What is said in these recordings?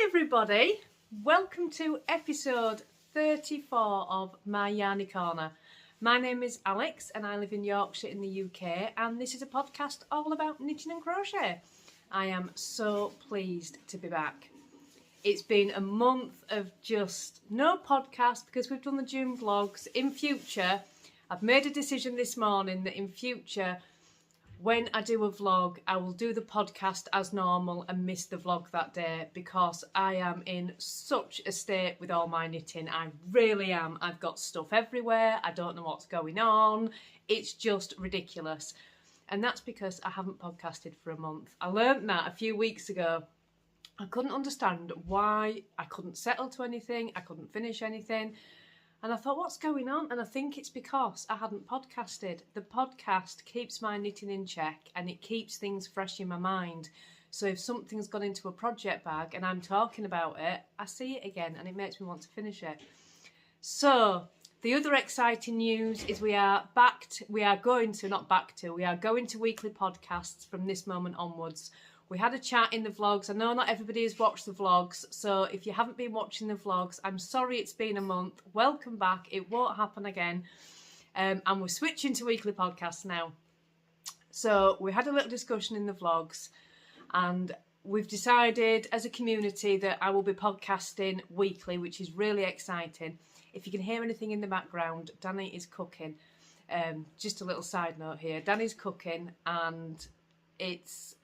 everybody, welcome to episode 34 of my Yarny Corner. My name is Alex and I live in Yorkshire in the UK, and this is a podcast all about knitting and crochet. I am so pleased to be back. It's been a month of just no podcast because we've done the June vlogs. In future, I've made a decision this morning that in future, when I do a vlog, I will do the podcast as normal and miss the vlog that day because I am in such a state with all my knitting. I really am. I've got stuff everywhere. I don't know what's going on. It's just ridiculous. And that's because I haven't podcasted for a month. I learned that a few weeks ago. I couldn't understand why I couldn't settle to anything. I couldn't finish anything. And I thought, what's going on? And I think it's because I hadn't podcasted. The podcast keeps my knitting in check and it keeps things fresh in my mind. So if something's gone into a project bag and I'm talking about it, I see it again and it makes me want to finish it. So the other exciting news is we are going to weekly podcasts from this moment onwards. We had a chat in the vlogs. I know not everybody has watched the vlogs, so if you haven't been watching the vlogs, I'm sorry it's been a month. Welcome back. It won't happen again. And we're switching to weekly podcasts now. So we had a little discussion in the vlogs, and we've decided as a community that I will be podcasting weekly, which is really exciting. If you can hear anything in the background, Danny is cooking. Just a little side note here. Danny's cooking, and it's...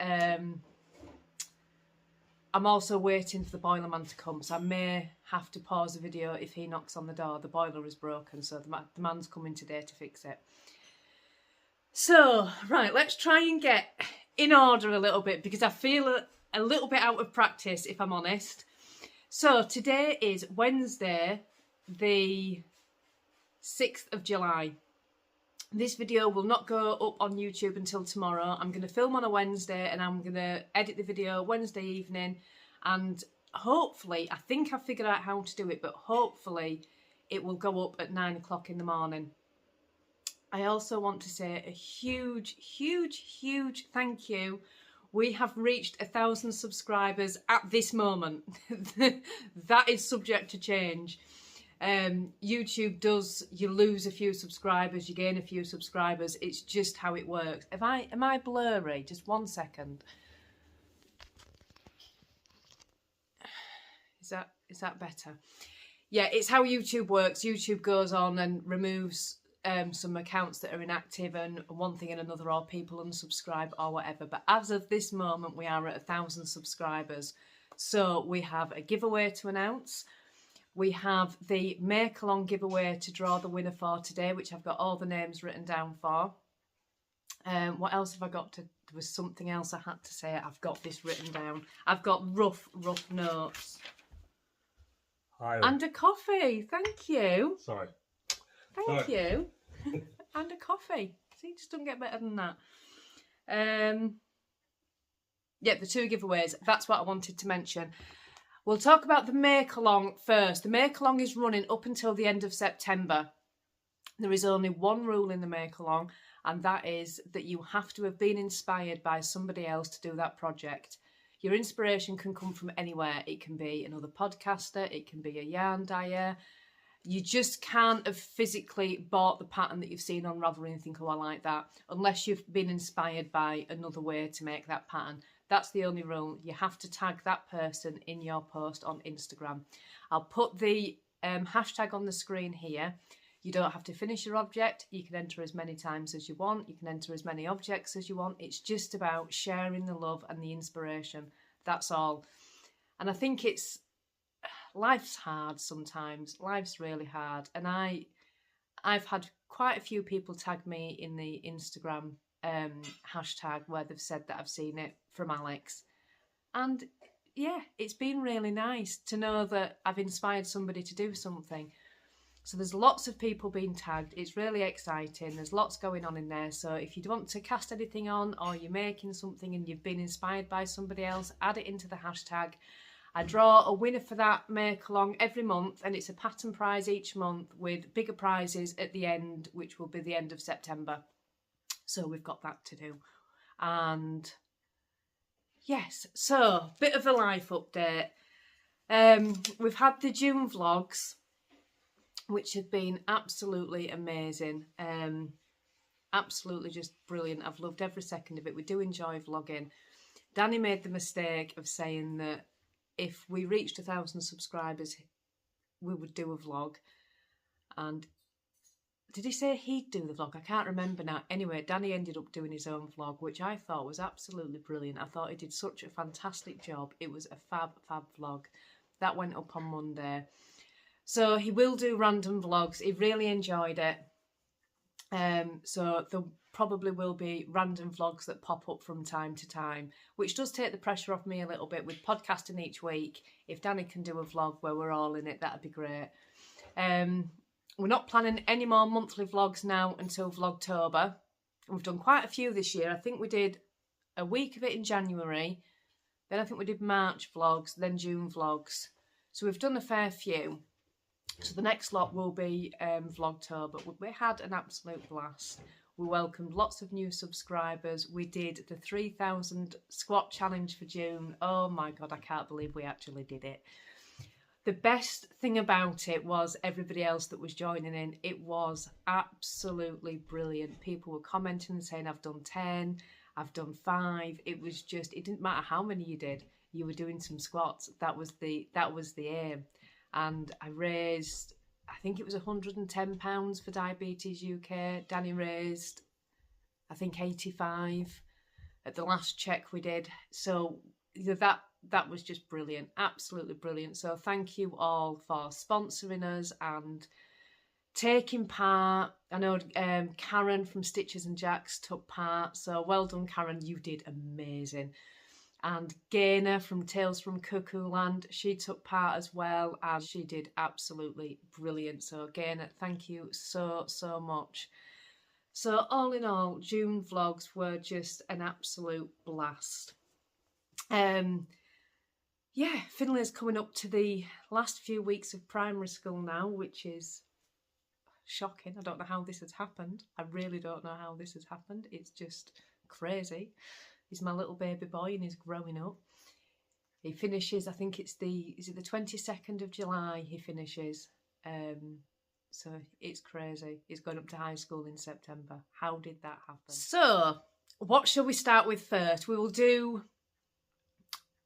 I'm also waiting for the boiler man to come, so I may have to pause the video if he knocks on the door. The boiler is broken, so the man's coming today to fix it. So, right, let's try and get in order a little bit because I feel a little bit out of practice, if I'm honest. So, today is Wednesday, the 6th of July. This video will not go up on YouTube until tomorrow. I'm going to film on a Wednesday and I'm going to edit the video Wednesday evening, and hopefully, I think I've figured out how to do it, but hopefully it will go up at 9 o'clock in the morning. I also want to say a huge, huge, huge thank you. We have reached 1,000 subscribers at this moment. That is subject to change. YouTube does, you lose a few subscribers, you gain a few subscribers. It's just how it works. Am I blurry? Just 1 second. Is that better? Yeah, it's how YouTube works. YouTube goes on and removes some accounts that are inactive and one thing and another, or people unsubscribe or whatever. But as of this moment, we are at 1,000 subscribers. So we have a giveaway to announce. We have the make-along giveaway to draw the winner for today, which I've got all the names written down for. What else have I got to... There was something else I had to say. I've got this written down. I've got rough notes. Hi. And a coffee. Thank you. Sorry. Thank you. And a coffee. See, it just doesn't get better than that. Yeah, the two giveaways. That's what I wanted to mention. We'll talk about the make-along first. The make-along is running up until the end of September. There is only one rule in the make-along, and that is that you have to have been inspired by somebody else to do that project. Your inspiration can come from anywhere. It can be another podcaster, it can be a yarn dyer. You just can't have physically bought the pattern that you've seen on Ravelry and think, oh, I like that, unless you've been inspired by another way to make that pattern. That's the only rule. You have to tag that person in your post on Instagram. I'll put the hashtag on the screen here. You don't have to finish your object. You can enter as many times as you want. You can enter as many objects as you want. It's just about sharing the love and the inspiration. That's all. And I think life's hard sometimes. Life's really hard. And I've had quite a few people tag me in the Instagram hashtag where they've said that I've seen it from Alex, and yeah, it's been really nice to know that I've inspired somebody to do something. So there's lots of people being tagged. It's really exciting. There's lots going on in there. So if you want to cast anything on, or you're making something and you've been inspired by somebody else, add it into the hashtag. I draw a winner for that make along every month, and it's a pattern prize each month with bigger prizes at the end, which will be the end of September. So we've got that to do. And yes, so bit of a life update. We've had the June vlogs, which have been absolutely amazing. Absolutely just brilliant. I've loved every second of it. We do enjoy vlogging. Danny made the mistake of saying that if we reached 1,000 subscribers, we would do a vlog. And did he say he'd do the vlog? I can't remember now. Anyway, Danny ended up doing his own vlog, which I thought was absolutely brilliant. I thought he did such a fantastic job. It was a fab vlog. That went up on Monday. So he will do random vlogs. He really enjoyed it. So there probably will be random vlogs that pop up from time to time, which does take the pressure off me a little bit with podcasting each week. If Danny can do a vlog where we're all in it, that'd be great. We're not planning any more monthly vlogs now until Vlogtober. We've done quite a few this year. I think we did a week of it in January. Then I think we did March vlogs, then June vlogs. So we've done a fair few. So the next lot will be Vlogtober. We had an absolute blast. We welcomed lots of new subscribers. We did the 3,000 squat challenge for June. Oh my God, I can't believe we actually did it. The best thing about it was everybody else that was joining in. It was absolutely brilliant. People were commenting and saying, I've done 10, I've done 5. It was just, it didn't matter how many you did. You were doing some squats. That was the aim. And I raised, I think it was £110 for Diabetes UK. Danny raised, I think 85 at the last check we did. So that was just brilliant, absolutely brilliant. So thank you all for sponsoring us and taking part. I know Karen from Stitches and Jacks took part. So well done, Karen, you did amazing. And Gaynor from Tales from Cuckoo Land, she took part as well, and she did absolutely brilliant. So Gaynor, thank you so much. So all in all, June vlogs were just an absolute blast. Yeah, Finlay's coming up to the last few weeks of primary school now, which is shocking. I don't know how this has happened. I really don't know how this has happened. It's just crazy. He's my little baby boy and he's growing up. He finishes, I think it's the 22nd of July he finishes. So it's crazy. He's going up to high school in September. How did that happen? So, what shall we start with first?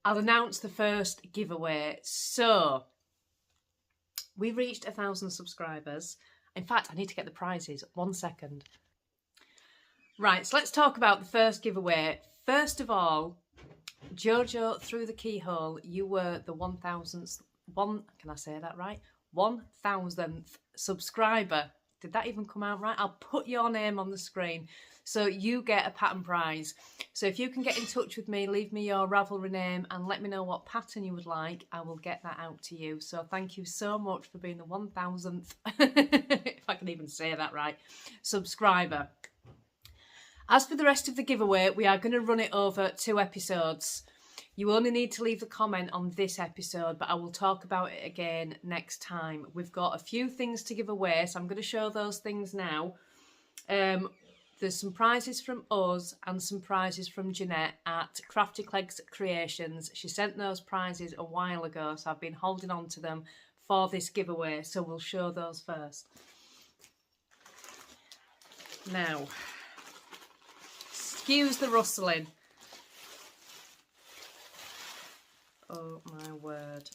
I'll announce the first giveaway. So, we reached 1,000 subscribers. In fact, I need to get the prizes. 1 second. Right, so let's talk about the first giveaway. First of all, Jojo Through the Keyhole, you were the 1,000th, can I say that right? 1,000th subscriber. Did that even come out right? I'll put your name on the screen. So you get a pattern prize. So if you can get in touch with me, leave me your Ravelry name and let me know what pattern you would like, I will get that out to you. So thank you so much for being the 1,000th, if I can even say that right, subscriber. As for the rest of the giveaway, we are going to run it over 2 episodes. You only need to leave a comment on this episode, but I will talk about it again next time. We've got a few things to give away, so I'm going to show those things now. There's some prizes from us and some prizes from Jeanette at Crafty Clegg's Creations. She sent those prizes a while ago, so I've been holding on to them for this giveaway, so we'll show those first. Now, excuse the rustling. Oh my word.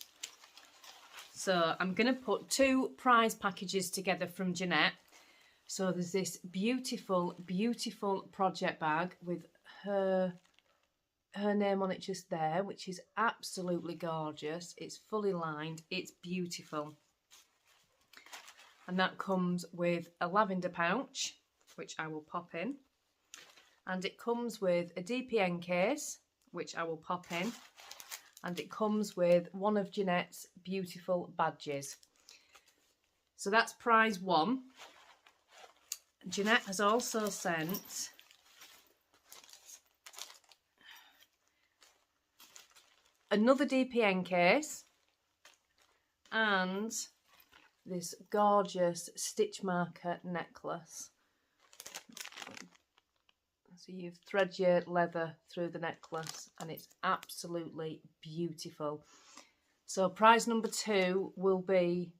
So I'm going to put 2 prize packages together from Jeanette. So there's this beautiful, beautiful project bag with her name on it just there, which is absolutely gorgeous. It's fully lined. It's beautiful. And that comes with a lavender pouch, which I will pop in. And it comes with a DPN case, which I will pop in. And it comes with one of Jeanette's beautiful badges. So that's prize 1. Jeanette has also sent another DPN case and this gorgeous stitch marker necklace. So you thread your leather through the necklace and it's absolutely beautiful. So prize number 2 will be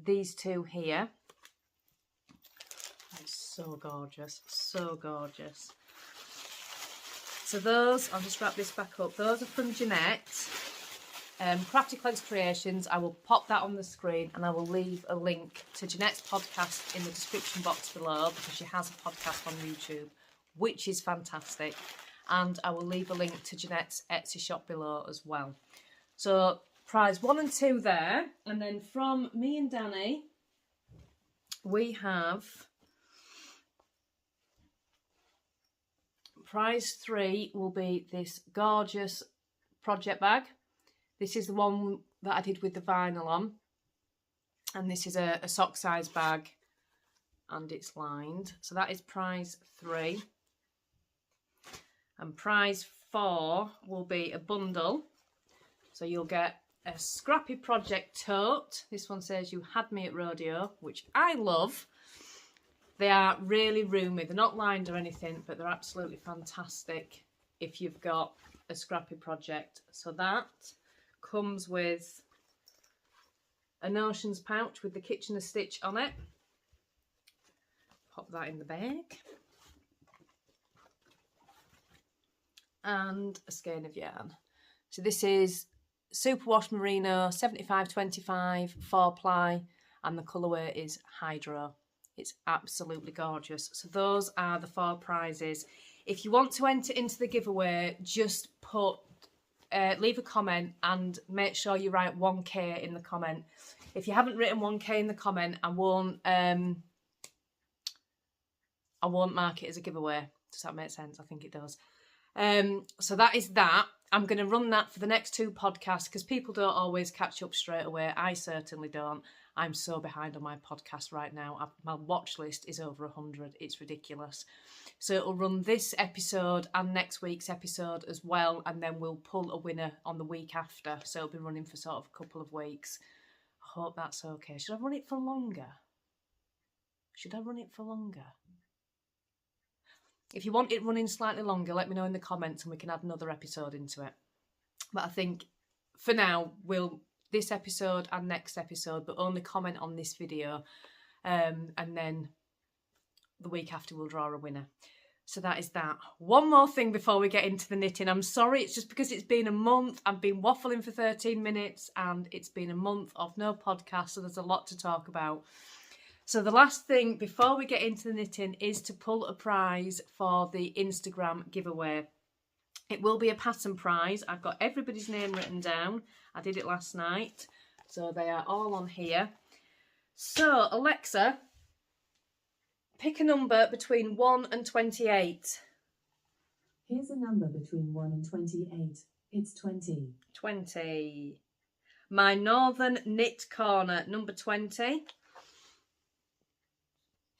these two here. It's so gorgeous, so gorgeous. So those, I'll just wrap this back up. Those are from Jeanette. Crafty Clegg's Creations. I will pop that on the screen and I will leave a link to Jeanette's podcast in the description box below because she has a podcast on YouTube, which is fantastic. And I will leave a link to Jeanette's Etsy shop below as well. So prize 1 and 2 there. And then from me and Danny, we have prize 3 will be this gorgeous project bag. This is the one that I did with the vinyl on. And this is a sock size bag and it's lined. So that is prize 3. And prize 4 will be a bundle. So you'll get a Scrappy Project tote. This one says "You Had Me at Rodeo," which I love. They are really roomy. They're not lined or anything, but they're absolutely fantastic if you've got a Scrappy Project. So that comes with a notions pouch with the Kitchener stitch on it. Pop that in the bag. And a skein of yarn. So this is Superwash Merino 75/25 4-ply and the colourway is Hydro. It's absolutely gorgeous. So those are the 4 prizes. If you want to enter into the giveaway, just leave a comment and make sure you write 1K in the comment. If you haven't written 1K in the comment, I won't mark it as a giveaway. Does that make sense? I think it does. So that is that. I'm going to run that for the next 2 podcasts because people don't always catch up straight away. I certainly don't. I'm so behind on my podcast right now. My watch list is over 100. It's ridiculous. So it'll run this episode and next week's episode as well. And then we'll pull a winner on the week after. So it'll be running for sort of a couple of weeks. I hope that's okay. Should I run it for longer? Should I run it for longer? If you want it running slightly longer, let me know in the comments and we can add another episode into it. But I think for now, this episode and next episode, but only comment on this video. And then the week after we'll draw a winner. So that is that. One more thing before we get into the knitting. I'm sorry, it's just because it's been a month. I've been waffling for 13 minutes and it's been a month of no podcast, so there's a lot to talk about. So the last thing before we get into the knitting is to pull a prize for the Instagram giveaway. It will be a pattern prize. I've got everybody's name written down. I did it last night. So they are all on here. So Alexa, pick a number between 1 and 28. Here's a number between 1 and 28. It's 20. 20. My Northern Knit Corner, number 20.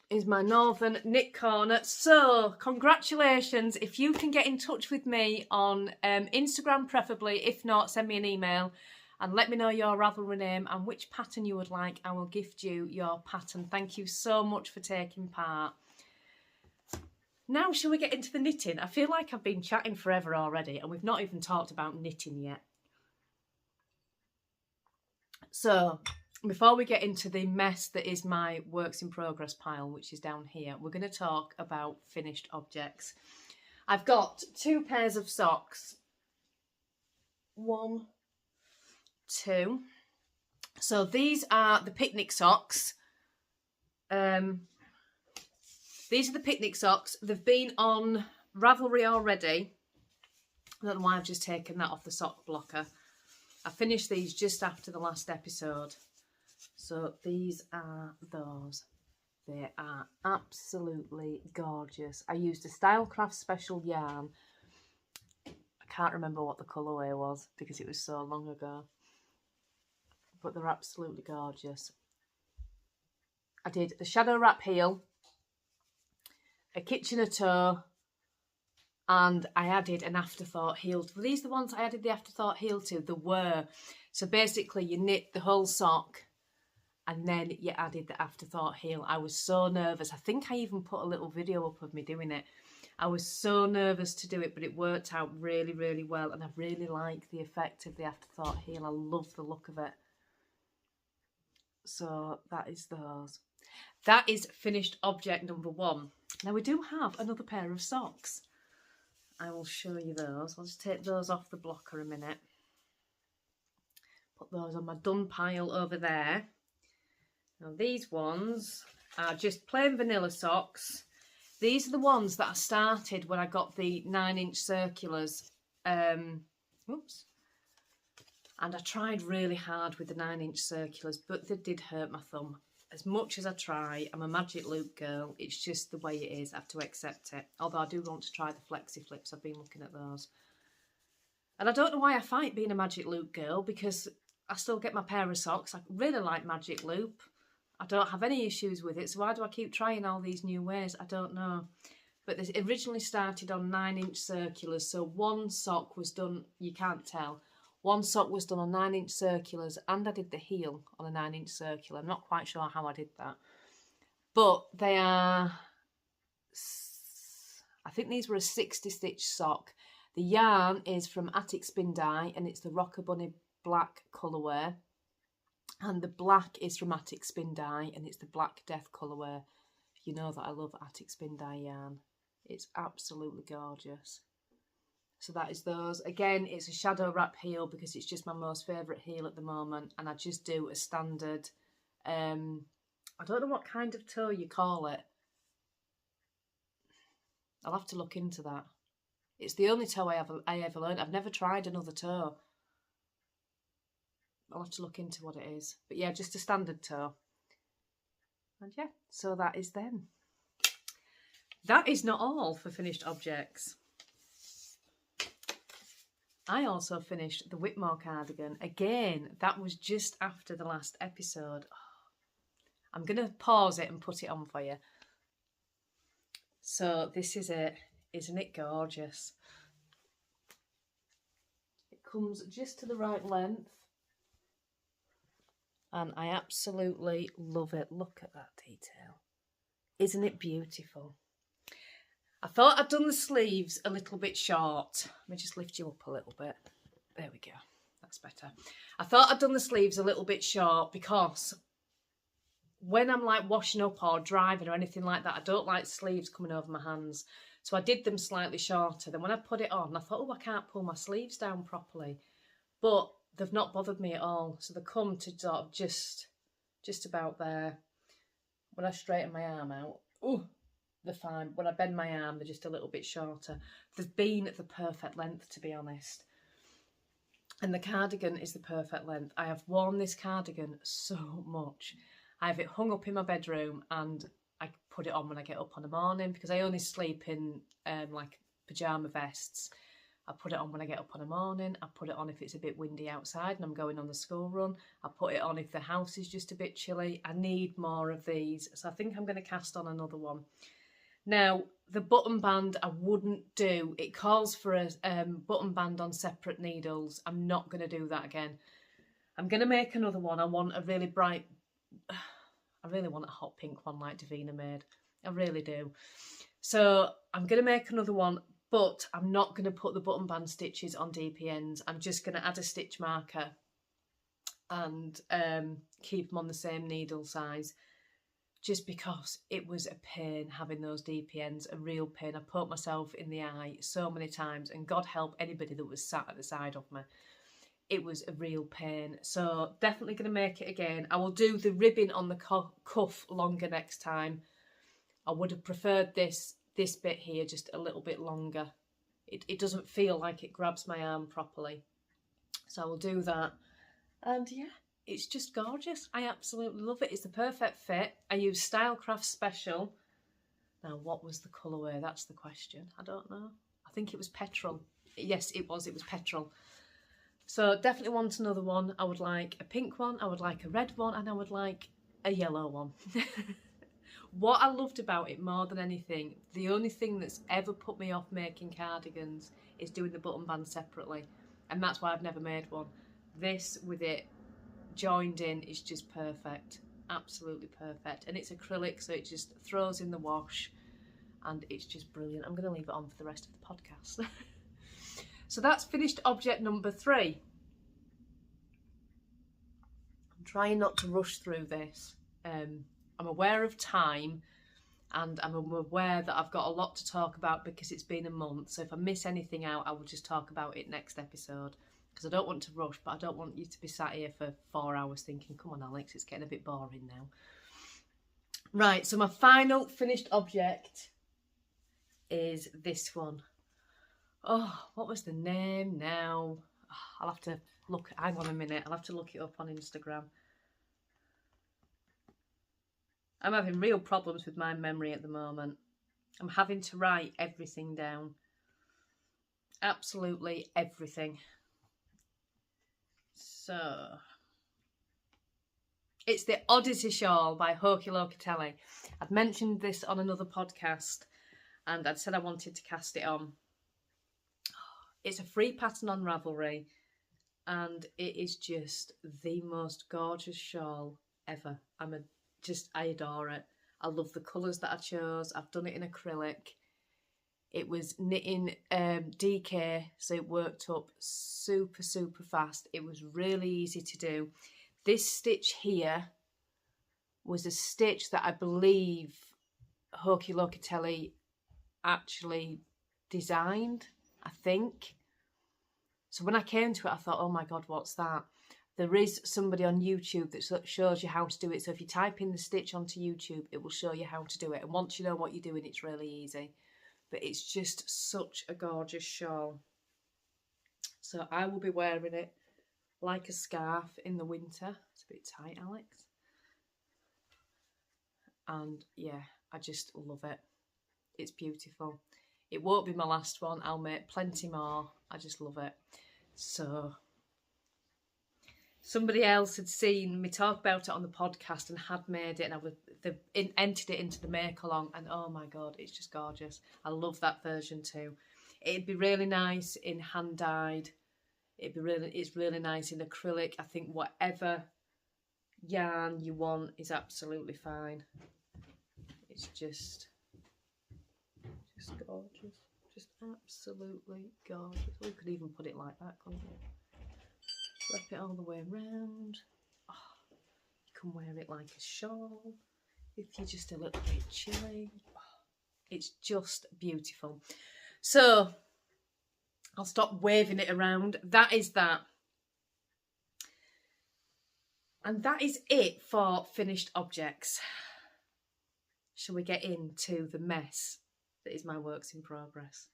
Is my Northern Knit Corner. So congratulations. If you can get in touch with me on Instagram preferably, if not send me an email and let me know your Ravelry name and which pattern you would like, I will gift you your pattern. Thank you so much for taking part. Now shall we get into the knitting? I feel like I've been chatting forever already and we've not even talked about knitting yet. So before we get into the mess that is my works in progress pile, which is down here, we're going to talk about finished objects. I've got 2 pairs of socks. 1, 2. So these are the picnic socks. These are the picnic socks. They've been on Ravelry already. I don't know why I've just taken that off the sock blocker. I finished these just after the last episode. So these are those. They are absolutely gorgeous. I used a Stylecraft special yarn. I can't remember what the colourway was because it was so long ago. But they're absolutely gorgeous. I did a shadow wrap heel, a Kitchener toe, and I added an afterthought heel. Were these the ones I added the afterthought heel to? They were. So basically you knit the whole sock and then you added the afterthought heel. I was so nervous. I think I even put a little video up of me doing it. I was so nervous to do it, but it worked out really, really well. And I really like the effect of the afterthought heel. I love the look of it. So that is those. That is finished object number 1. Now we do have another pair of socks. I will show you those. I'll just take those off the blocker a minute. Put those on my done pile over there. Now these ones are just plain vanilla socks. These are the ones that I started when I got the 9-inch circulars. Oops. And I tried really hard with the 9-inch circulars, but they did hurt my thumb. As much as I try, I'm a magic loop girl. It's just the way it is. I have to accept it. Although I do want to try the flexi flips. I've been looking at those. And I don't know why I fight being a magic loop girl, because I still get my pair of socks. I really like magic loop. I don't have any issues with it. So why do I keep trying all these new ways? I don't know. But this originally started on 9-inch circulars. So one sock was done, you can't tell. One sock was done on 9-inch circulars, and I did the heel on a 9-inch circular. I'm not quite sure how I did that. But they are, I think these were a 60-stitch sock. The yarn is from Attic Spin Dye, and it's the Rocker Bunny black colourway. And the black is from Attic Spin Dye, and it's the Black Death colourway. You know that I love Attic Spin Dye yarn. It's absolutely gorgeous. So that is those. Again, it's a shadow wrap heel because it's just my most favourite heel at the moment. And I just do a standard, I don't know what kind of toe you call it. I'll have to look into that. It's the only toe I ever learned. I've never tried another toe. I'll have to look into what it is. But yeah, just a standard toe. And yeah, so that is them. That is not all for finished objects. I also finished the Whitmore cardigan. Again, that was just after the last episode. I'm going to pause it and put it on for you. So this is it. Isn't it gorgeous? It comes just to the right length. And I absolutely love it. Look at that detail. Isn't it beautiful? I thought I'd done the sleeves a little bit short. Let me just lift you up a little bit. There we go. That's better. I thought I'd done the sleeves a little bit short because when I'm like washing up or driving or anything like that, I don't like sleeves coming over my hands. So I did them slightly shorter. Then when I put it on, I thought, oh, I can't pull my sleeves down properly. But they've not bothered me at all. So they come to sort of just about there. When I straighten my arm out, oh, they're fine. When I bend my arm, they're just a little bit shorter. They've been at the perfect length, to be honest. And the cardigan is the perfect length. I have worn this cardigan so much. I have it hung up in my bedroom and I put it on when I get up on the morning because I only sleep in like pyjama vests. I put it on when I get up on the morning. I put it on if it's a bit windy outside and I'm going on the school run. I put it on if the house is just a bit chilly. I need more of these. So I think I'm going to cast on another one. Now, the button band I wouldn't do. It calls for a button band on separate needles. I'm not going to do that again. I'm going to make another one. I want a really bright... I really want a hot pink one like Davina made. I really do. So I'm going to make another one, but I'm not going to put the button band stitches on DPNs. I'm just going to add a stitch marker and keep them on the same needle size. Just because it was a pain having those DPNs, a real pain. I poked myself in the eye so many times, and God help anybody that was sat at the side of me. It was a real pain. So definitely going to make it again. I will do the ribbing on the cuff longer next time. I would have preferred this bit here just a little bit longer. It doesn't feel like it grabs my arm properly. So I will do that. And yeah. It's just gorgeous. I absolutely love it. It's the perfect fit. I use Stylecraft Special. Now, what was the colourway? That's the question. I don't know. I think it was petrol. Yes, it was. It was petrol. So definitely want another one. I would like a pink one. I would like a red one. And I would like a yellow one. What I loved about it more than anything, the only thing that's ever put me off making cardigans is doing the button band separately. And that's why I've never made one. This with it joined in is just perfect, absolutely perfect. And it's acrylic, so it just throws in the wash and it's just brilliant. I'm going to leave it on for the rest of the podcast. So that's finished object number 3. I'm trying not to rush through this. I'm aware of time, and I'm aware that I've got a lot to talk about because it's been a month. So if I miss anything out, I will just talk about it next episode, because I don't want to rush, but I don't want you to be sat here for 4 hours thinking, come on Alex, it's getting a bit boring now. Right, so my final finished object is this one. Oh, what was the name now? Oh, I'll have to look, hang on a minute, I'll have to look it up on Instagram. I'm having real problems with my memory at the moment. I'm having to write everything down. Absolutely everything. So, it's the Odyssey Shawl by Johi Locatelli. I'd mentioned this on another podcast, and I'd said I wanted to cast it on. It's a free pattern on Ravelry, and it is just the most gorgeous shawl ever. I adore it. I love the colours that I chose. I've done it in acrylic. It was knitting DK, so it worked up super, super fast. It was really easy to do. This stitch here was a stitch that I believe Johi Locatelli actually designed, I think. So when I came to it, I thought, oh my God, what's that? There is somebody on YouTube that shows you how to do it. So if you type in the stitch onto YouTube, it will show you how to do it. And once you know what you're doing, it's really easy. But it's just such a gorgeous shawl. So I will be wearing it like a scarf in the winter. It's a bit tight, Alex. And yeah, I just love it. It's beautiful. It won't be my last one. I'll make plenty more. I just love it. So somebody else had seen me talk about it on the podcast and had made it, and entered it into the make along, and oh my God, it's just gorgeous. I love that version too. It'd be really nice in hand dyed. It's really nice in acrylic. I think whatever yarn you want is absolutely fine. It's just gorgeous. Just absolutely gorgeous. We could even put it like that, couldn't we? Wrap it all the way around. Oh, you can wear it like a shawl if you're just a little bit chilly. Oh, it's just beautiful. So I'll stop waving it around. That is that. And that is it for finished objects. Shall we get into the mess that is my works in progress?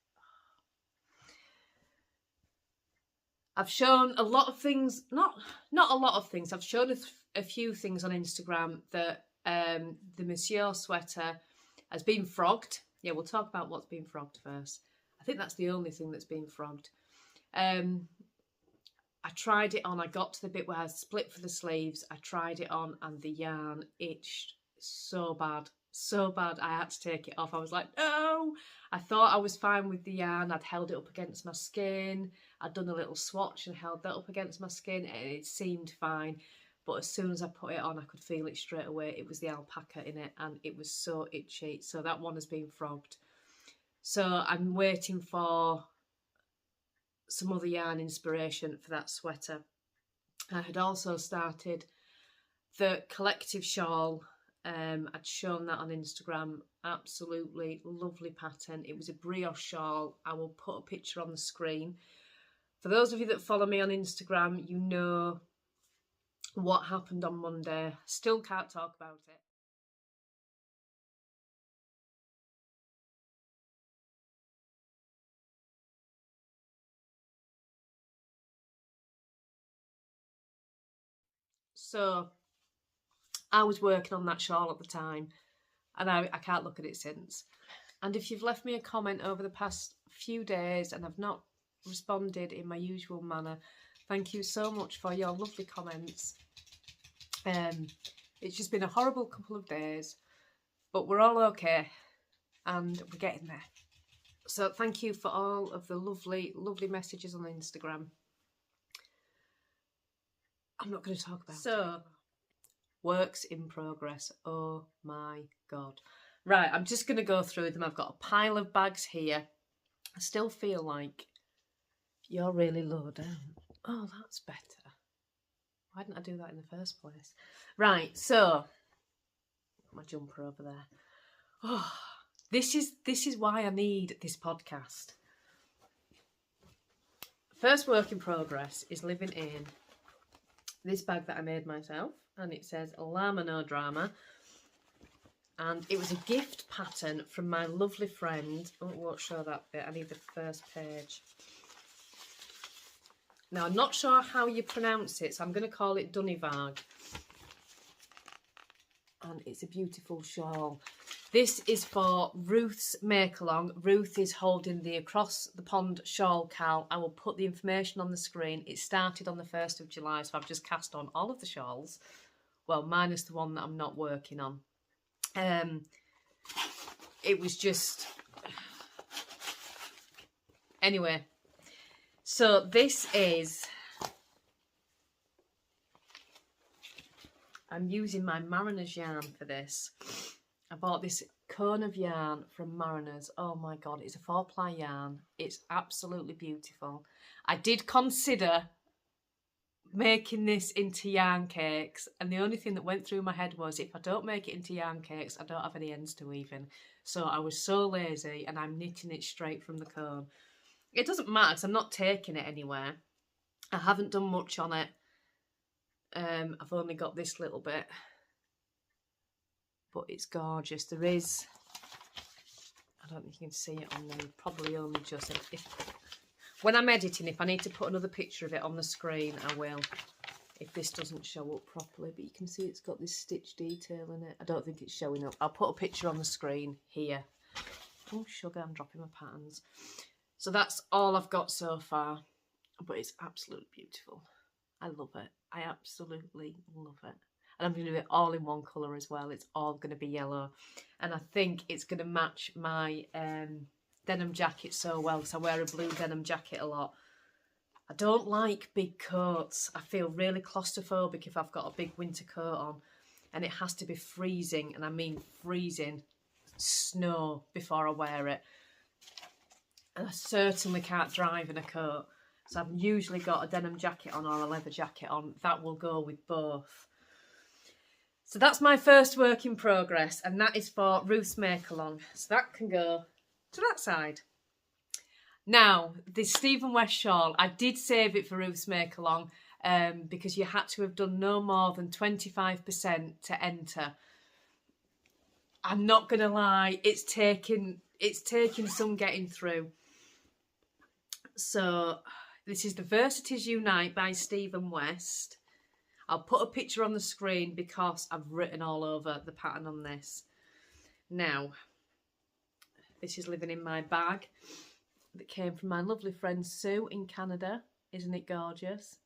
I've shown a lot of things, not a lot of things. I've shown a few things on Instagram that the Monsieur sweater has been frogged. Yeah, we'll talk about what's been frogged first. I think that's the only thing that's been frogged. I tried it on. I got to the bit where I split for the sleeves. I tried it on and the yarn itched so bad. So bad I had to take it off. I was like, no. I thought I was fine with the yarn. I'd held it up against my skin. I'd done a little swatch and held that up against my skin, and it seemed fine. But as soon as I put it on, I could feel it straight away. It was the alpaca in it, and it was so itchy. So that one has been frogged. So I'm waiting for some other yarn inspiration for that sweater. I had also started the collective shawl. I'd shown that on Instagram. Absolutely lovely pattern. It was a brioche shawl. I will put a picture on the screen. For those of you that follow me on Instagram, you know what happened on Monday. Still can't talk about it. So I was working on that shawl at the time, and I can't look at it since. And if you've left me a comment over the past few days and I've not responded in my usual manner, thank you so much for your lovely comments. It's just been a horrible couple of days, but we're all okay and we're getting there. So thank you for all of the lovely, lovely messages on Instagram. I'm not going to talk about it. So, works in progress. Oh my God. Right, I'm just going to go through them. I've got a pile of bags here. I still feel like you're really low down. Oh, that's better. Why didn't I do that in the first place? Right, so my jumper over there. Oh, this is why I need this podcast. First work in progress is living in this bag that I made myself, and it says Llama No Drama. And it was a gift pattern from my lovely friend. Oh, it won't show that bit. I need the first page. Now, I'm not sure how you pronounce it, so I'm going to call it Dunyvaig. And it's a beautiful shawl. This is for Ruth's make-along. Ruth is holding the Across the Pond shawl cal. I will put the information on the screen. It started on the 1st of July, so I've just cast on all of the shawls. Well, minus the one that I'm not working on. It was just... Anyway, so this is... I'm using my Mariner's yarn for this. I bought this cone of yarn from Mariner's. Oh my God, it's a 4-ply yarn. It's absolutely beautiful. I did consider making this into yarn cakes, and the only thing that went through my head was, if I don't make it into yarn cakes, I don't have any ends to weave in. So I was so lazy, and I'm knitting it straight from the cone. It doesn't matter because I'm not taking it anywhere. I haven't done much on it. I've only got this little bit, but it's gorgeous. There is, I don't think you can see it on there, probably only just, when I'm editing, if I need to put another picture of it on the screen, I will, if this doesn't show up properly, but you can see it's got this stitch detail in it. I don't think it's showing up. I'll put a picture on the screen here. Oh, sugar, I'm dropping my patterns. So that's all I've got so far, but it's absolutely beautiful. I love it. I absolutely love it. And I'm going to do it all in one colour as well. It's all going to be yellow. And I think it's going to match my denim jacket so well, because I wear a blue denim jacket a lot. I don't like big coats. I feel really claustrophobic if I've got a big winter coat on. And it has to be freezing, and I mean freezing snow before I wear it. And I certainly can't drive in a coat. So I've usually got a denim jacket on or a leather jacket on. That will go with both. So that's my first work in progress, and that is for Ruth's make-along. So that can go to that side. Now, this Stephen West shawl, I did save it for Ruth's make-along because you had to have done no more than 25% to enter. I'm not going to lie, it's taken some getting through. So... this is the Vertices Unite by Stephen West. I'll put a picture on the screen because I've written all over the pattern on this. Now, this is living in my bag that came from my lovely friend Sue in Canada. Isn't it gorgeous?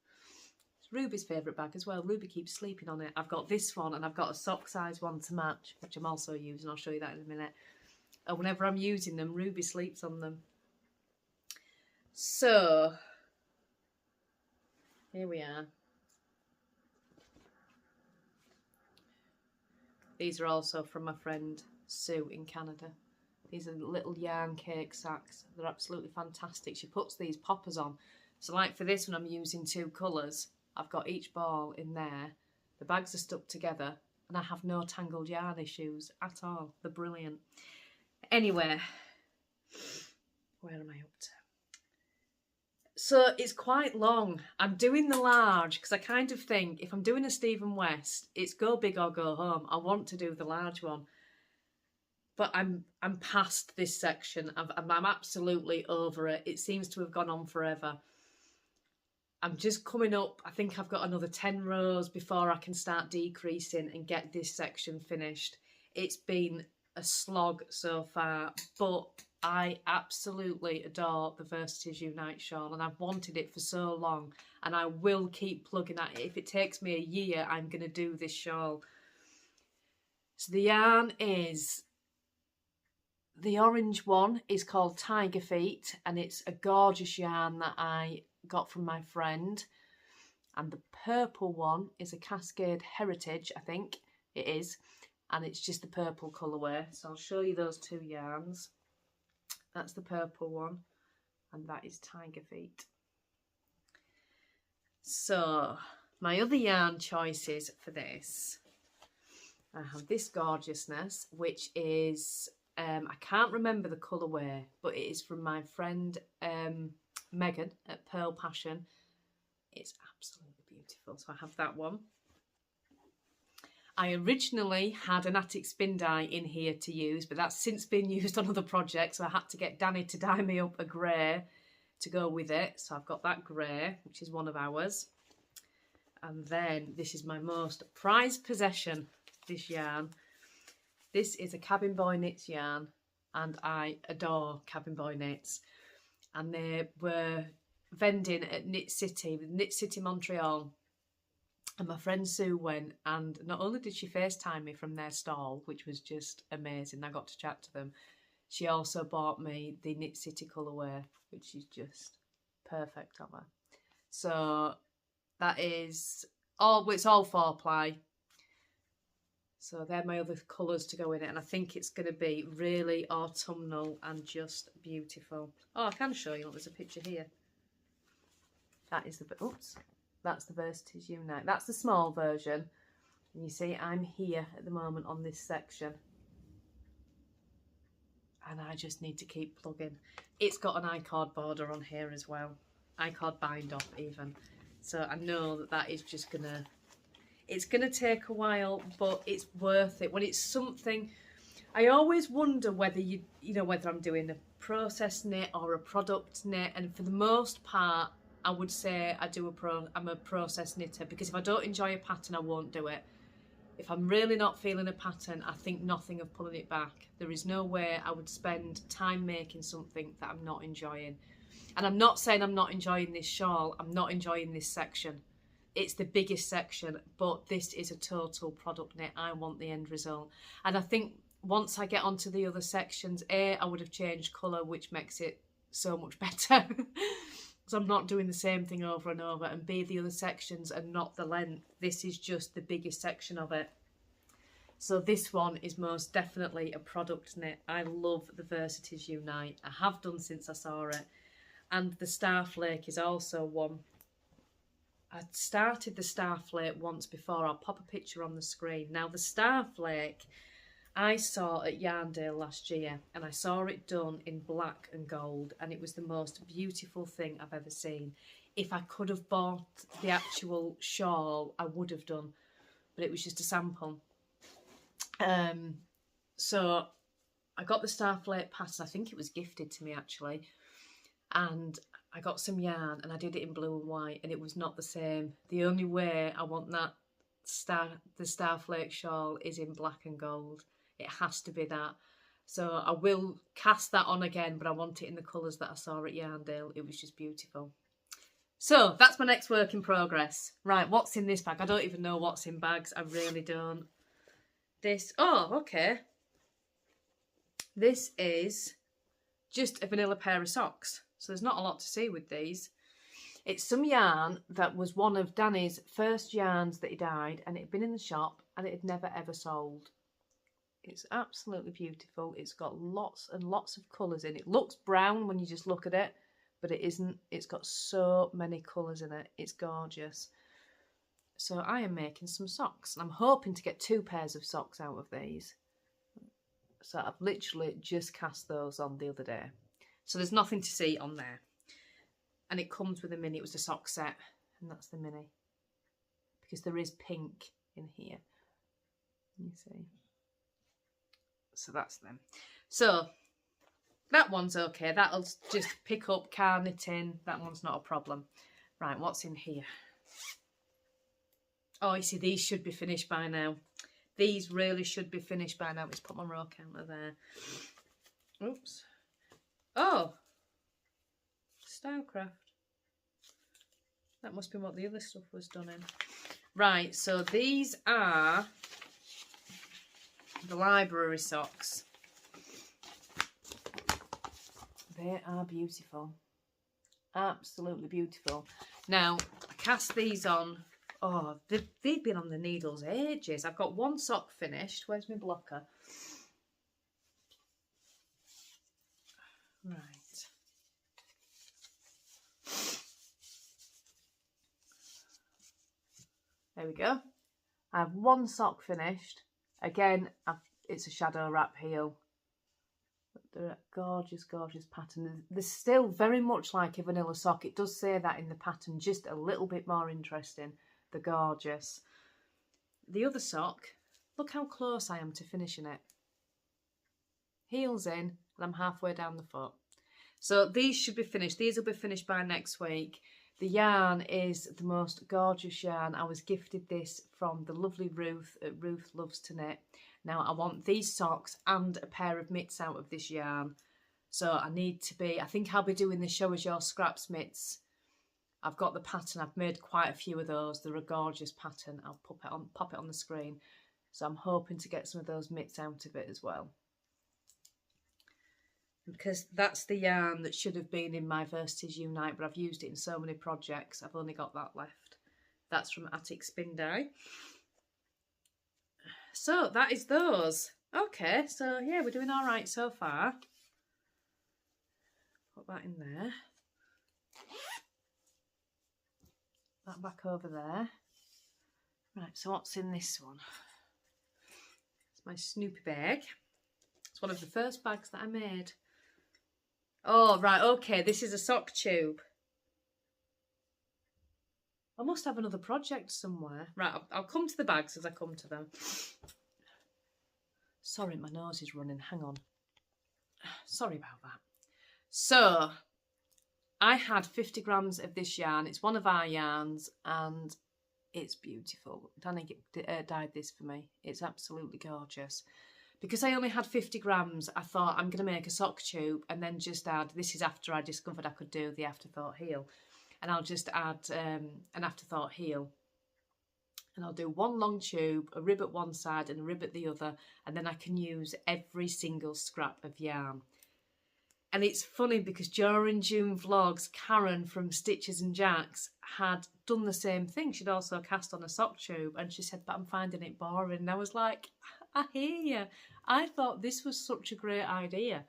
It's Ruby's favourite bag as well. Ruby keeps sleeping on it. I've got this one, and I've got a sock size one to match, which I'm also using. I'll show you that in a minute. And whenever I'm using them, Ruby sleeps on them. So... here we are. These are also from my friend Sue in Canada. These are little yarn cake sacks. They're absolutely fantastic. She puts these poppers on. So like for this one, I'm using 2 colours. I've got each ball in there. The bags are stuck together, and I have no tangled yarn issues at all. They're brilliant. Anyway, where am I up to? So it's quite long. I'm doing the large because I kind of think if I'm doing a Stephen West, it's go big or go home. I want to do the large one, but I'm past this section. I'm absolutely over it. It seems to have gone on forever. I'm just coming up. I think I've got another 10 rows before I can start decreasing and get this section finished. It's been a slog so far, but I absolutely adore the Vertices Unite shawl, and I've wanted it for so long, and I will keep plugging at it. If it takes me a year, I'm going to do this shawl. So the yarn is, the orange one is called Tiger Feet, and it's a gorgeous yarn that I got from my friend. And the purple one is a Cascade Heritage, I think it is. and it's just the purple colourway. So I'll show you those two yarns. That's the purple one, and that is Tiger Feet. So my other yarn choices for this, I have this gorgeousness, which is, I can't remember the colourway, but it is from my friend Megan at Pearl Passion. It's absolutely beautiful. So I have that one. I originally had an Attic spin dye in here to use, but that's since been used on other projects. So I had to get Danny to dye me up a grey to go with it. So I've got that grey, which is one of ours. And then this is my most prized possession, this yarn. This is a Cabin Boy Knits yarn, and I adore Cabin Boy Knits. And they were vending at Knit City, with Knit City Montreal. And my friend Sue went, and not only did she FaceTime me from their stall, which was just amazing, I got to chat to them, she also bought me the Knit City colourway, which is just perfect on her. So that is all, it's all 4-ply. So they're my other colours to go in it, and I think it's going to be really autumnal and just beautiful. Oh, I can show you, look, there's a picture here. That is the, oops, that's the Vertices Unite. That's the small version. And you see I'm here at the moment on this section. And I just need to keep plugging. It's got an I-cord border on here as well. I-cord bind off even. So I know that that is just gonna, it's gonna take a while, but it's worth it. When it's something, I always wonder whether you know, whether I'm doing a process knit or a product knit. And for the most part, I would say I'm a process knitter, because if I don't enjoy a pattern, I won't do it. If I'm really not feeling a pattern, I think nothing of pulling it back. There is no way I would spend time making something that I'm not enjoying. And I'm not saying I'm not enjoying this shawl, I'm not enjoying this section. It's the biggest section, but this is a total product knit. I want the end result. And I think once I get onto the other sections, A, I would have changed colour, which makes it so much better. Because I'm not doing the same thing over and over, and B, the other sections are not the length. This is just the biggest section of it. So this one is most definitely a product knit. I love the Vertices Unite. I have done since I saw it. And the Starflake is also one. I started the Starflake once before. I'll pop a picture on the screen. Now the Starflake I saw at Yarndale last year, and I saw it done in black and gold, and it was the most beautiful thing I've ever seen. If I could have bought the actual shawl, I would have done, but it was just a sample. So I got the Starflake pattern. I think it was gifted to me actually, and I got some yarn and I did it in blue and white, and it was not the same. The only way I want that the Starflake shawl is in black and gold. It has to be that. So I will cast that on again, but I want it in the colours that I saw at Yarndale. It was just beautiful. So that's my next work in progress. Right, what's in this bag? I don't even know what's in bags. I really don't. This, oh, okay. This is just a vanilla pair of socks. So there's not a lot to see with these. It's some yarn that was one of Danny's first yarns that he dyed, and it had been in the shop and it had never ever sold. It's absolutely beautiful. It's got lots and lots of colours in it. It looks brown when you just look at it, but it isn't. It's got so many colours in it. It's gorgeous. So I am making some socks, and I'm hoping to get 2 pairs of socks out of these. So I've literally just cast those on the other day. So there's nothing to see on there. And it comes with a mini. It was a sock set, and that's the mini. Because there is pink in here. You see. So that's them. So that one's okay. That'll just pick up car knitting. That one's not a problem. Right, what's in here? Oh, you see, these should be finished by now. These really should be finished by now. Let's put my row counter there. Oops. Oh, Stylecraft. That must be what the other stuff was done in. Right, so these are the library socks. They are beautiful. Absolutely beautiful. Now, I cast these on Oh, they've been on the needles ages. I've got one sock finished. Where's my blocker? Right. There we go. I have one sock finished. Again, it's a shadow wrap heel. They're a gorgeous, gorgeous pattern. They're still very much like a vanilla sock. It does say that in the pattern, just a little bit more interesting. They're gorgeous. The other sock, look how close I am to finishing it. Heels in, and I'm halfway down the foot. So these should be finished. These will be finished by next week. The yarn is the most gorgeous yarn. I was gifted this from the lovely Ruth at Ruth Loves to Knit. Now I want these socks and a pair of mitts out of this yarn. So I think I'll be doing the Show Us Your Scraps mitts. I've got the pattern. I've made quite a few of those. They're a gorgeous pattern. I'll pop it on the screen. So I'm hoping to get some of those mitts out of it as well. Because that's the yarn that should have been in my Vertices Unite, but I've used it in so many projects, I've only got that left. That's from Attic Spin Dye. So that is those. Okay, so yeah, we're doing all right so far. Put that in there. That back over there. Right, so what's in this one? It's my Snoopy bag. It's one of the first bags that I made. Oh, right, okay, this is a sock tube. I must have another project somewhere. Right, I'll come to the bags as I come to them. Sorry, my nose is running, hang on. Sorry about that. So, I had 50 grams of this yarn. It's one of our yarns, and it's beautiful. Danny dyed this for me. It's absolutely gorgeous. Because I only had 50 grams, I thought I'm going to make a sock tube and then just add, this is after I discovered I could do the afterthought heel. And I'll just add an afterthought heel. And I'll do one long tube, a rib at one side and a rib at the other. And then I can use every single scrap of yarn. And it's funny because during June vlogs, Karen from Stitches and Jacks had done the same thing. She'd also cast on a sock tube and she said, but I'm finding it boring. And I was like, I hear you. I thought this was such a great idea,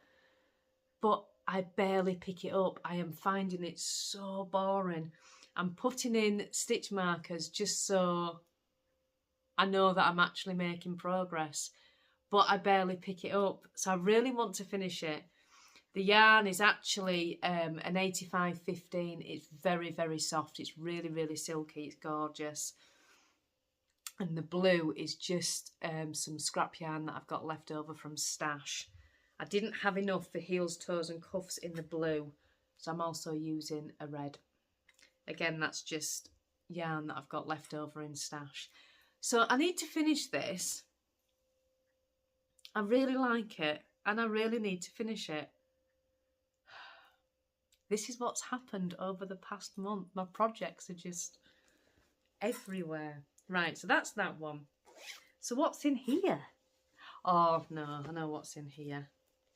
but I barely pick it up. I am finding it so boring. I'm putting in stitch markers just so I know that I'm actually making progress, but I barely pick it up. So I really want to finish it. The yarn is actually an 85-15. It's very, very soft. It's really, really silky. It's gorgeous. And the blue is just some scrap yarn that I've got left over from stash. I didn't have enough for heels, toes and cuffs in the blue, so I'm also using a red. Again, that's just yarn that I've got left over in stash. So I need to finish this. I really like it and I really need to finish it. This is what's happened over the past month. My projects are just everywhere. Right, so that's that one. So what's in here? Oh no, I know what's in here.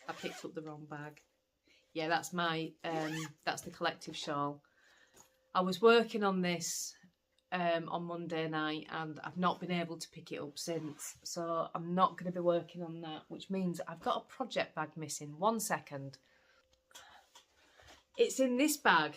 I picked up the wrong bag. Yeah, that's my that's the collective shawl. I was working on this on Monday night and I've not been able to pick it up since. So I'm not going to be working on that, which means I've got a project bag missing. 1 second. It's in this bag.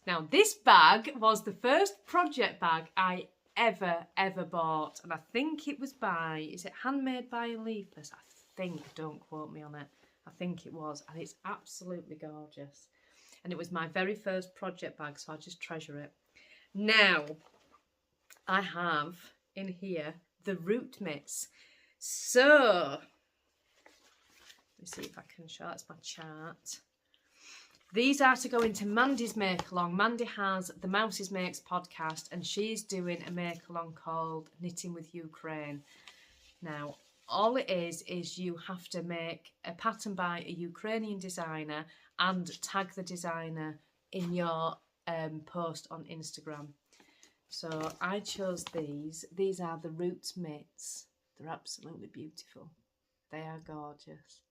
Now this bag was the first project bag I ever bought, and I think it was is it Handmade by Leapers? I think, don't quote me on it. I think it was, and it's absolutely gorgeous. And it was my very first project bag, so I just treasure it. Now, I have in here the root mitts. So, let me see if I can show, that's my chart. These are to go into Mandy's make-along. Mandy has the Mouses Makes podcast and she's doing a make-along called Knitting with Ukraine. Now, all it is you have to make a pattern by a Ukrainian designer and tag the designer in your post on Instagram. So I chose these. These are the Roots mitts. They're absolutely beautiful. They are gorgeous.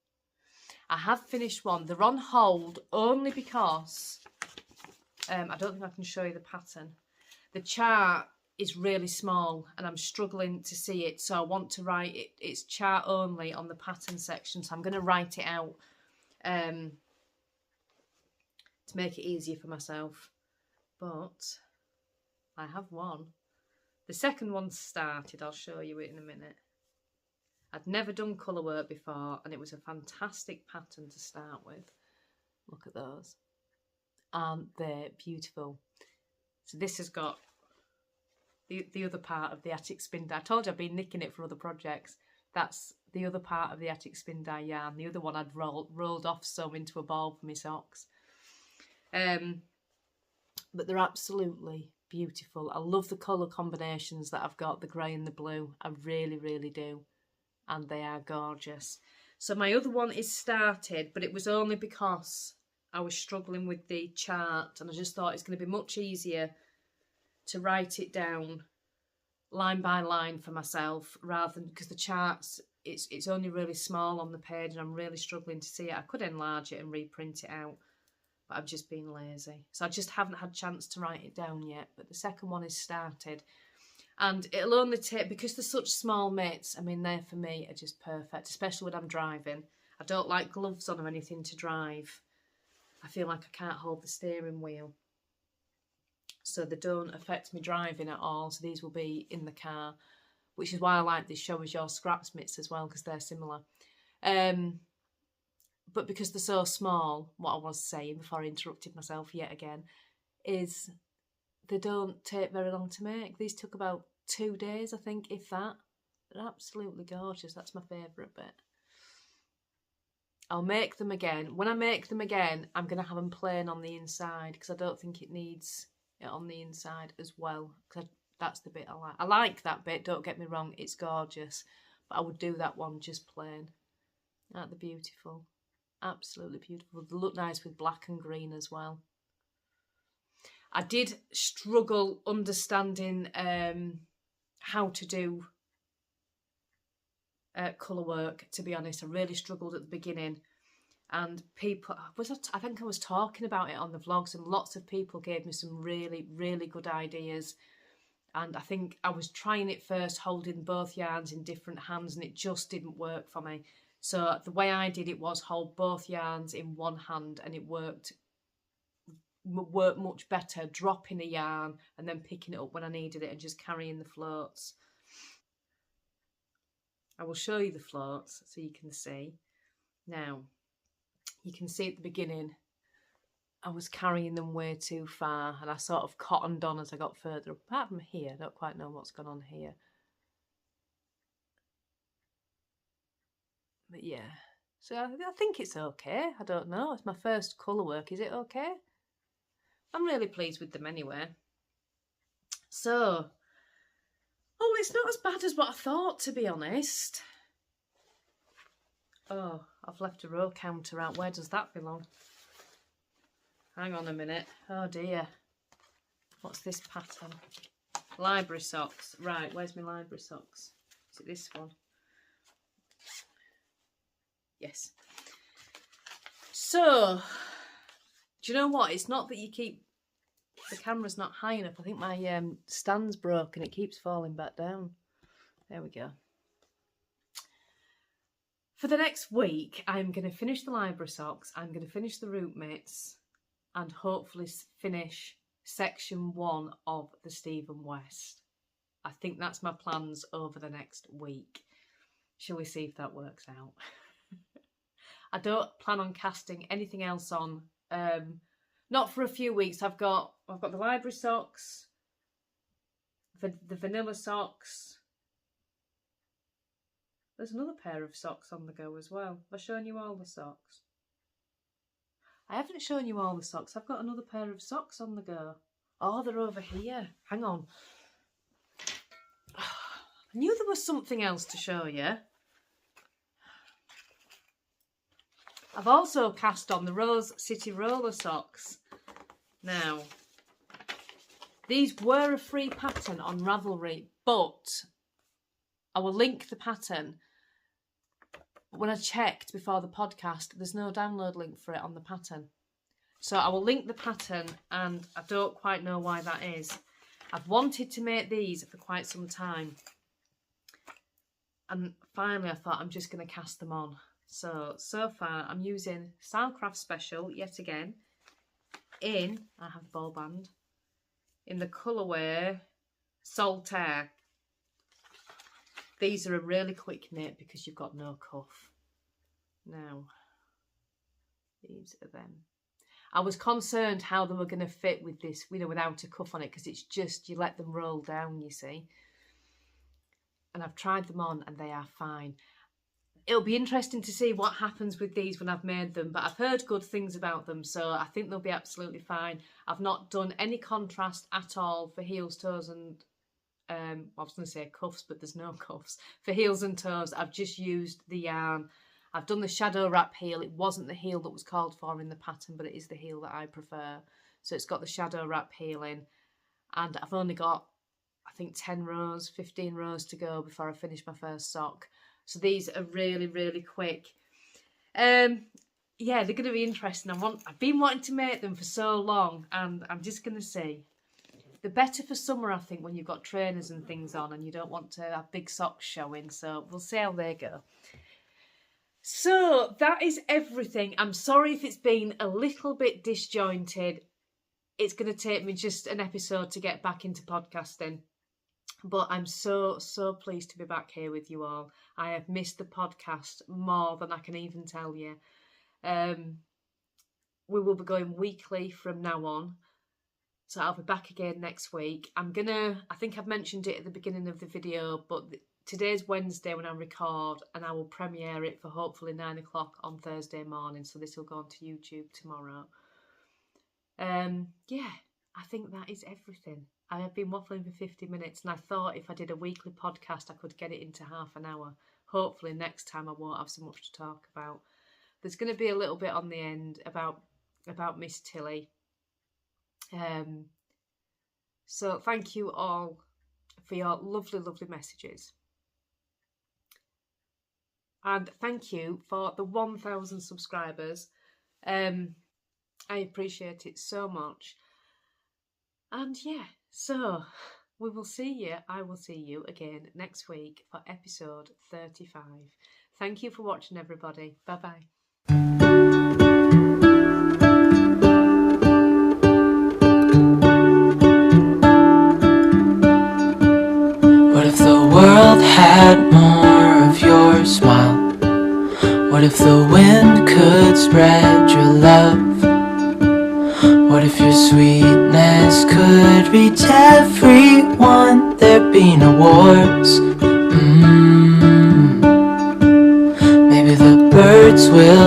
I have finished one. They're on hold only because I don't think I can show you the pattern. The chart is really small and I'm struggling to see it, so I want to write it. It's chart only on the pattern section, so I'm going to write it out to make it easier for myself. But I have one. The second one started. I'll show you it in a minute. I'd never done colour work before, and it was a fantastic pattern to start with. Look at those. Aren't they beautiful? So this has got the other part of the Attic Spin Die. I told you I've been nicking it for other projects. That's the other part of the Attic Spin Die yarn. The other one I'd rolled off some into a ball for my socks. But they're absolutely beautiful. I love the colour combinations that I've got, the grey and the blue. I really, really do. And they are gorgeous. So my other one is started, but it was only because I was struggling with the chart, and I just thought it's going to be much easier to write it down line by line for myself, rather than, because the charts, it's only really small on the page and I'm really struggling to see it. I could enlarge it and reprint it out, but I've just been lazy. So I just haven't had a chance to write it down yet, but the second one is started. And it'll only take, because they're such small mitts, I mean, they for me are just perfect, especially when I'm driving. I don't like gloves on or anything to drive. I feel like I can't hold the steering wheel. So they don't affect me driving at all. So these will be in the car, which is why I like these Show Us Your Scraps mitts as well, because they're similar. But because they're so small, what I was saying before I interrupted myself yet again, is they don't take very long to make. These took about 2 days, I think, if that. They're absolutely gorgeous. That's my favourite bit. I'll make them again. When I make them again, I'm going to have them plain on the inside, because I don't think it needs it on the inside as well. Because that's the bit I like. I like that bit, don't get me wrong. It's gorgeous. But I would do that one just plain. Aren't they beautiful? Absolutely beautiful. They look nice with black and green as well. I did struggle understanding how to do colour work, to be honest. I really struggled at the beginning, and people, I think I was talking about it on the vlogs, and lots of people gave me some really, really good ideas. And I think I was trying it first, holding both yarns in different hands, and it just didn't work for me. So the way I did it was hold both yarns in one hand, and it worked much better, dropping a yarn and then picking it up when I needed it and just carrying the floats. I will show you the floats so you can see. Now, you can see at the beginning I was carrying them way too far, and I sort of cottoned on as I got further up. Apart from here, I don't quite know what's gone on here. But yeah, so I think it's okay. I don't know, it's my first colour work. Is it okay? I'm really pleased with them anyway. So, oh, it's not as bad as what I thought, to be honest. Oh, I've left a row counter out. Where does that belong? Hang on a minute. Oh dear. What's this pattern? Library socks. Right, where's my library socks? Is it this one? Yes. So, do you know what? It's not that you keep... The camera's not high enough. I think my stand's broken. It keeps falling back down. There we go. For the next week, I'm going to finish the library socks. I'm going to finish the root mitts and hopefully finish section 1 of the Stephen West. I think that's my plans over the next week. Shall we see if that works out? I don't plan on casting anything else on. Not for a few weeks. I've got the library socks, the vanilla socks. There's another pair of socks on the go as well. Have I shown you all the socks? I haven't shown you all the socks. I've got another pair of socks on the go. Oh, they're over here. Hang on. I knew there was something else to show you. I've also cast on the Rose City roller socks. Now, these were a free pattern on Ravelry, but I will link the pattern. When I checked before the podcast, there's no download link for it on the pattern. So I will link the pattern, and I don't quite know why that is. I've wanted to make these for quite some time. And finally I thought I'm just going to cast them on. So far I'm using Stylecraft Special yet again in, I have the ball band, in the colourway Solitaire. These are a really quick knit because you've got no cuff. Now, these are them. I was concerned how they were going to fit with this, you know, without a cuff on it, because it's just, you let them roll down, you see. And I've tried them on and they are fine. It'll be interesting to see what happens with these when I've made them, but I've heard good things about them, so I think they'll be absolutely fine. I've not done any contrast at all for heels, toes and, I was going to say cuffs, but there's no cuffs. For heels and toes, I've just used the yarn. I've done the shadow wrap heel. It wasn't the heel that was called for in the pattern, but it is the heel that I prefer. So it's got the shadow wrap heel in. And I've only got, I think, 10 rows, 15 rows to go before I finish my first sock. So these are really, really quick. Yeah, they're going to be interesting. I've been wanting to make them for so long, and I'm just going to see. They're better for summer, I think, when you've got trainers and things on and you don't want to have big socks showing. So we'll see how they go. So that is everything. I'm sorry if it's been a little bit disjointed. It's going to take me just an episode to get back into podcasting. But I'm so pleased to be back here with you all. I have missed the podcast more than I can even tell you. We will be going weekly from now on. So I'll be back again next week. I think I've mentioned it at the beginning of the video, but today's Wednesday when I record, and I will premiere it for hopefully 9 o'clock on Thursday morning. So this will go onto YouTube tomorrow. Yeah, I think that is everything. I have been waffling for 50 minutes, and I thought if I did a weekly podcast, I could get it into half an hour. Hopefully next time I won't have so much to talk about. There's going to be a little bit on the end about Miss Tilly. So thank you all for your lovely, lovely messages. And thank you for the 1,000 subscribers. I appreciate it so much. And yeah, so we will see you. I will see you again next week for episode 35. Thank you for watching, everybody. Bye-bye. What if the world had more of your smile? What if the wind could spread your love? What if your sweetness could reach everyone? There'd be no wars. Maybe the birds will